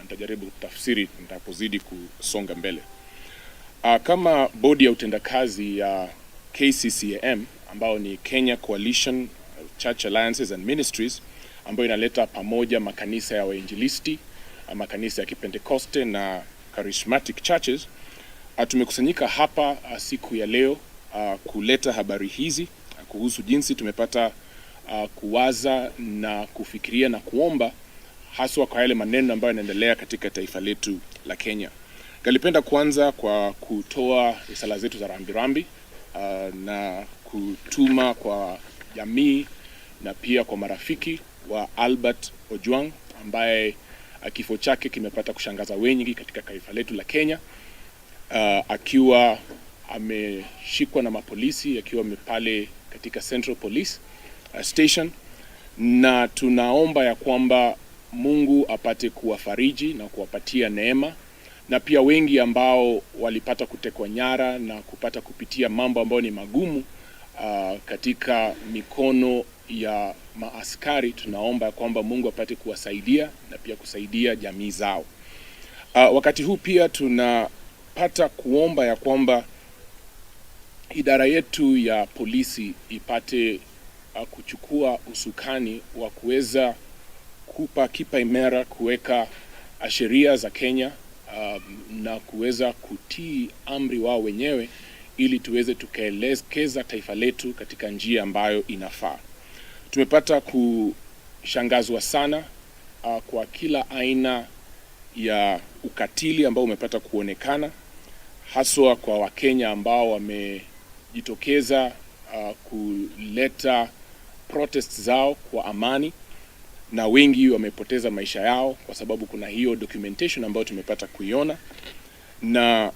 nitajaribu kutafsiri nitapozidi kusonga mbele. Kama bodi ya utendakazi ya KCCAM ambao ni Kenya Coalition Church Alliances and Ministries, ambayo inaleta pamoja makanisa ya wainjilisti, makanisa ya Kipentekoste na charismatic churches, tumekusanyika hapa siku ya leo kuleta habari hizi kuhusu jinsi tumepata kuwaza na kufikiria na kuomba haswa kwa yale maneno ambayo yanaendelea katika taifa letu la Kenya. Ngalipenda kuanza kwa kutoa risala zetu za rambirambi na kutuma kwa jamii na pia kwa marafiki wa Albert Ojwang ambaye kifo chake kimepata kushangaza wengi katika taifa letu la Kenya, akiwa ameshikwa na mapolisi, akiwa pale katika Central Police Station, na tunaomba ya kwamba Mungu apate kuwafariji na kuwapatia neema, na pia wengi ambao walipata kutekwa nyara na kupata kupitia mambo ambayo ni magumu katika mikono ya maaskari, tunaomba kwamba Mungu apate kuwasaidia na pia kusaidia jamii zao. Wakati huu pia tunapata kuomba ya kwamba idara yetu ya polisi ipate kuchukua usukani wa kuweza kupa kipa imara kuweka sheria za Kenya na kuweza kutii amri wao wenyewe ili tuweze tukaelekeza taifa letu katika njia ambayo inafaa. Tumepata kushangazwa sana kwa kila aina ya ukatili ambao umepata kuonekana, haswa kwa Wakenya ambao wamejitokeza kuleta protest zao kwa amani, na wengi wamepoteza maisha yao kwa sababu kuna hiyo documentation ambayo tumepata kuiona. Na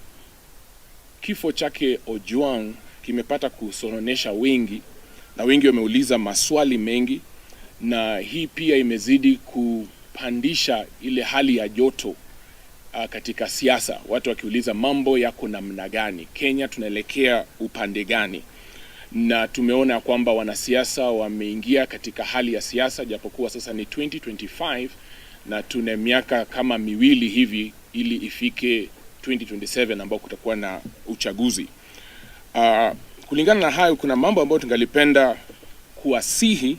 kifo chake Ojwang kimepata kusononesha wengi, na wengi wameuliza maswali mengi, na hii pia imezidi kupandisha ile hali ya joto katika siasa, watu wakiuliza mambo yako namna gani, Kenya tunaelekea upande gani. Na tumeona kwamba wanasiasa wameingia katika hali ya siasa, japokuwa sasa ni 2025 na tuna miaka kama miwili hivi ili ifike 2027 ambao kutakuwa na uchaguzi. Kulingana na hayo, kuna mambo ambayo tungalipenda kuwasihi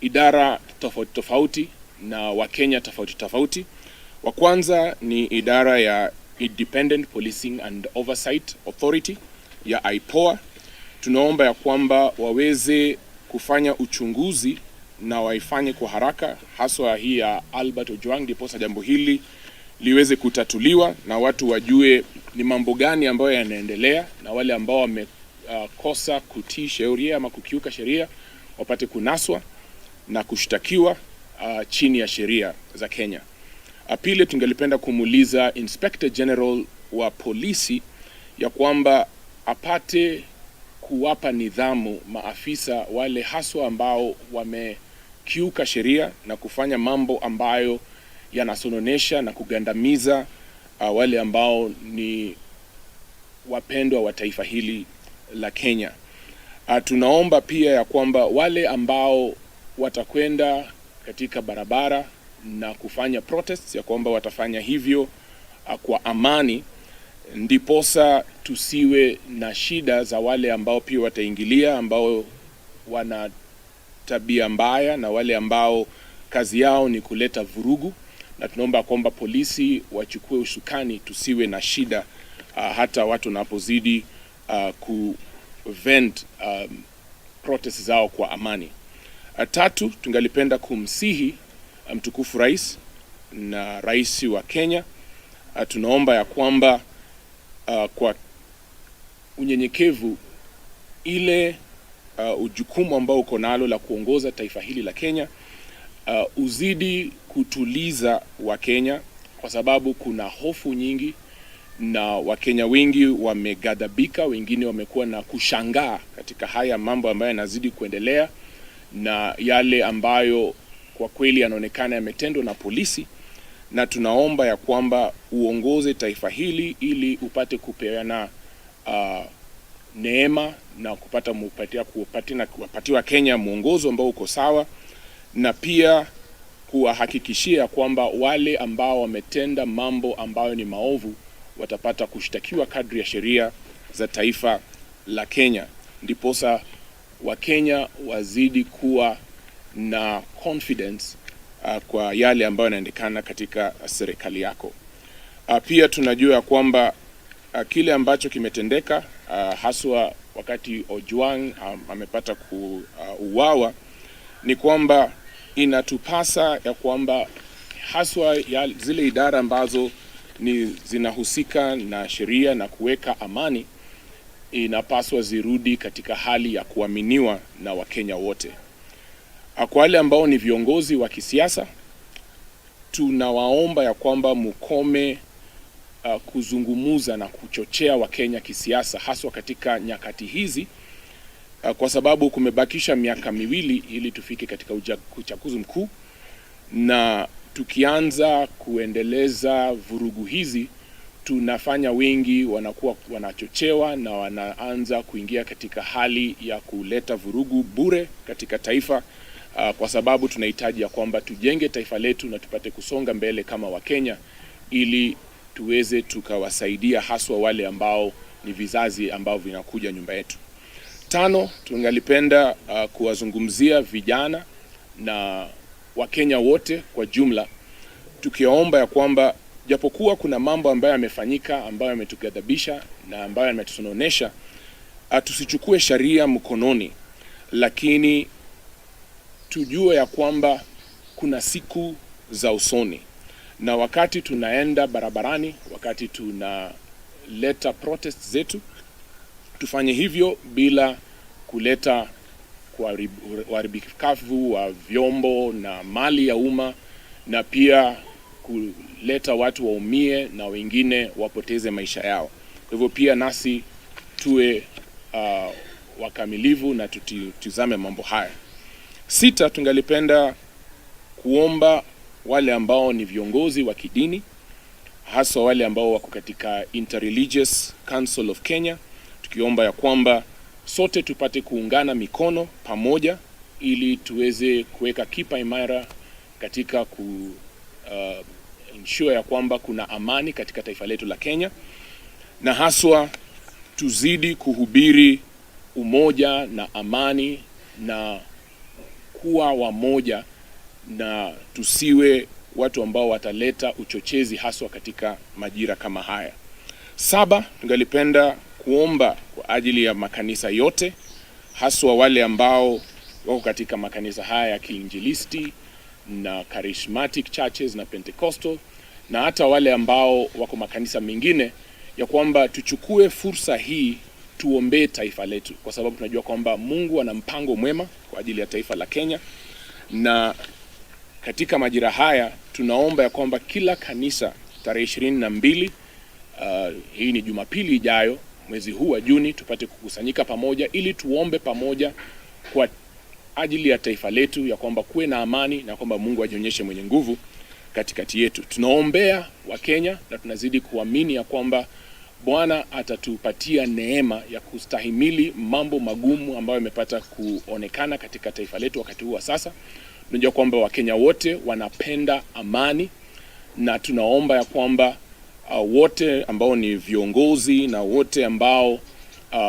idara tofauti tofauti na Wakenya tofauti tofauti. Wa kwanza ni idara ya Independent Policing and Oversight Authority ya IPOA. Tunaomba ya kwamba waweze kufanya uchunguzi na waifanye kwa haraka, haswa hii ya Albert Ojwang, ndiposa jambo hili liweze kutatuliwa na watu wajue ni mambo gani ambayo yanaendelea, na wale ambao wamekosa kutii sheria ama kukiuka sheria wapate kunaswa na kushtakiwa chini ya sheria za Kenya. Pili, tungelipenda kumuuliza Inspector General wa polisi ya kwamba apate kuwapa nidhamu maafisa wale haswa ambao wamekiuka sheria na kufanya mambo ambayo yanasononesha na kugandamiza wale ambao ni wapendwa wa taifa hili la Kenya. Tunaomba pia ya kwamba wale ambao watakwenda katika barabara na kufanya protests ya kwamba watafanya hivyo kwa amani, ndiposa tusiwe na shida za wale ambao pia wataingilia, ambao wana tabia mbaya na wale ambao kazi yao ni kuleta vurugu. Na tunaomba kwamba polisi wachukue usukani, tusiwe na shida hata watu wanapozidi kuvent protest zao kwa amani. Tatu, tungalipenda kumsihi mtukufu rais na rais wa Kenya, tunaomba ya kwamba kwa unyenyekevu ile ujukumu ambao uko nalo la kuongoza taifa hili la Kenya, uzidi kutuliza Wakenya, kwa sababu kuna hofu nyingi na Wakenya wengi wamegadhabika, wengine wamekuwa na kushangaa katika haya mambo ambayo yanazidi kuendelea na yale ambayo kwa kweli yanaonekana yametendwa na polisi. Na tunaomba ya kwamba uongoze taifa hili ili upate kupeana neema na kupatiwa Kenya mwongozo ambao uko sawa, na pia kuwahakikishia kwamba wale ambao wametenda mambo ambayo ni maovu watapata kushtakiwa kadri ya sheria za taifa la Kenya. Ndiposa Wakenya wazidi kuwa na confidence kwa yale ambayo yanaendekana katika serikali yako. Pia tunajua kwamba kile ambacho kimetendeka haswa wakati Ojwang amepata kuuawa ni kwamba inatupasa ya kwamba haswa ya zile idara ambazo zinahusika na sheria na kuweka amani inapaswa zirudi katika hali ya kuaminiwa na Wakenya wote. Kwa wale ambao ni viongozi wa kisiasa, tunawaomba ya kwamba mukome kuzungumuza na kuchochea Wakenya kisiasa haswa katika nyakati hizi, kwa sababu kumebakisha miaka miwili ili tufike katika uchaguzi mkuu, na tukianza kuendeleza vurugu hizi tunafanya wengi wanakuwa wanachochewa na wanaanza kuingia katika hali ya kuleta vurugu bure katika taifa, kwa sababu tunahitaji ya kwamba tujenge taifa letu na tupate kusonga mbele kama Wakenya ili tuweze tukawasaidia haswa wale ambao ni vizazi ambao vinakuja nyumba yetu. 5, tungalipenda kuwazungumzia vijana na Wakenya wote kwa jumla, tukiomba ya kwamba japokuwa kuna mambo ambayo yamefanyika ambayo yametugadhabisha na ambayo yametusononesha, tusichukue sheria mkononi, lakini tujue ya kwamba kuna siku za usoni, na wakati tunaenda barabarani, wakati tunaleta protest zetu, tufanye hivyo bila kuleta uharibifu wa vyombo na mali ya umma, na pia kuleta watu waumie na wengine wapoteze maisha yao. Kwa hivyo pia nasi tuwe wakamilivu na tutizame mambo haya. 6, tungalipenda kuomba wale ambao ni viongozi wa kidini, hasa wale ambao wako katika Interreligious Council of Kenya, tukiomba ya kwamba sote tupate kuungana mikono pamoja ili tuweze kuweka kipa imara katika ensure ya kwamba kuna amani katika taifa letu la Kenya, na haswa tuzidi kuhubiri umoja na amani na kuwa wamoja, na tusiwe watu ambao wataleta uchochezi haswa katika majira kama haya. 7, tungalipenda kuomba kwa ajili ya makanisa yote, haswa wale ambao wako katika makanisa haya ya Kiinjilisti na Charismatic Churches na Pentecostal, na hata wale ambao wako makanisa mengine, ya kwamba tuchukue fursa hii tuombee taifa letu, kwa sababu tunajua kwamba Mungu ana mpango mwema kwa ajili ya taifa la Kenya. Na katika majira haya tunaomba ya kwamba kila kanisa tarehe 22, hii ni Jumapili ijayo mwezi huu wa Juni, tupate kukusanyika pamoja ili tuombe pamoja kwa ajili ya taifa letu, ya kwamba kuwe na amani na kwamba Mungu ajionyeshe mwenye nguvu katikati yetu. Tunaombea Wakenya na tunazidi kuamini ya kwamba Bwana atatupatia neema ya kustahimili mambo magumu ambayo yamepata kuonekana katika taifa letu wakati huu wa sasa. Tunajua kwamba Wakenya wote wanapenda amani, na tunaomba ya kwamba wote ambao ni viongozi na wote ambao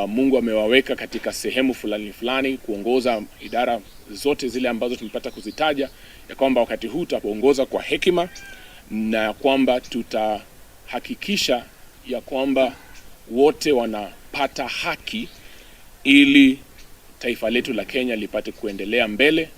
Mungu amewaweka katika sehemu fulani kuongoza idara zote zile ambazo tumepata kuzitaja, ya kwamba wakati huu tutaongoza kwa hekima, na kwamba tutahakikisha ya kwamba wote wanapata haki ili taifa letu la Kenya lipate kuendelea mbele